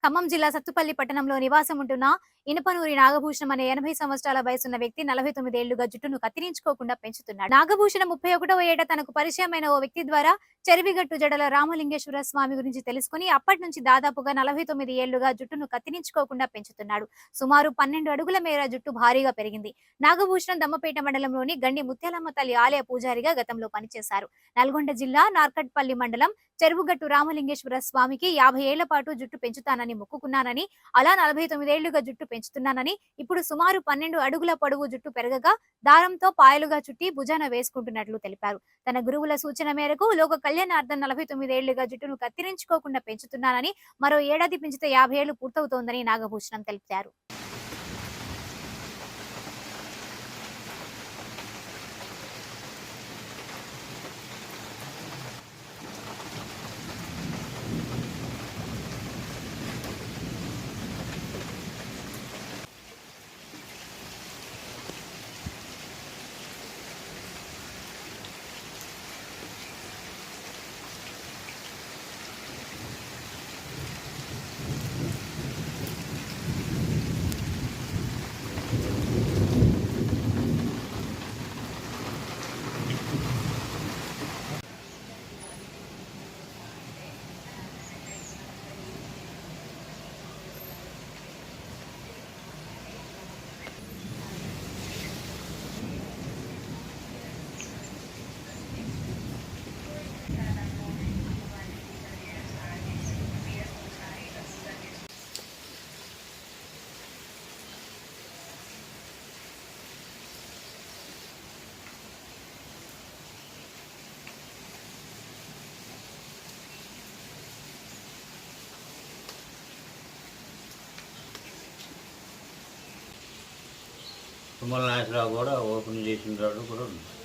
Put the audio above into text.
ఖమ్మం జిల్లా సత్తుపల్లి పట్టణంలో నివాసం ఉంటున్న ఇనపనూరి నాగభూషణం అనే 80 సంవత్సరాల వయసున్న వ్యక్తి 49 ఏళ్లుగా జుట్టును కత్తిరించుకోకుండా పెంచుతున్నాడు. నాగభూషణం 31వ ఏట తనకు పరిచయమైన ఓ వ్యక్తి ద్వారా చెరివిగట్టు జడల రామలింగేశ్వర స్వామి గురించి తెలుసుకుని అప్పటి నుంచి దాదాపుగా 49 ఏళ్లుగా జుట్టును కత్తిరించుకోకుండా పెంచుతున్నాడు. సుమారు 12 అడుగుల మేర జుట్టు భారీగా పెరిగింది. నాగభూషణం దమ్మపేట మండలంలోని గండి ముత్యాలమ్మ తల్లి ఆలయ పూజారిగా గతంలో పనిచేశారు. నల్గొండ జిల్లా నార్కట్పల్లి మండలం చెరువుగట్టు రామలింగేశ్వర స్వామికి 50 ఏళ్ల పాటు జుట్టు పెంచుతానని మొక్కుకున్నానని, అలా 49 ఏళ్లుగా జుట్టు పెంచుతున్నానని, ఇప్పుడు సుమారు 12 అడుగుల పొడవు జుట్టు పెరగగా దారంతో పాయలుగా చుట్టి భుజాన వేసుకుంటున్నట్లు తెలిపారు. తన గురువుల సూచన మేరకు లోక కళ్యాణార్థం 49 ఏళ్లుగా జుట్టును కత్తిరించుకోకుండా పెంచుతున్నానని, మరో ఏడాది పెంచితే 50 ఏళ్లు పూర్తవుతోందని నాగభూషణం తెలిపారు. తుమ్మల నాగేశ్వరరావు కూడా ఓపెన్ చేసిన కూడా ఉంది.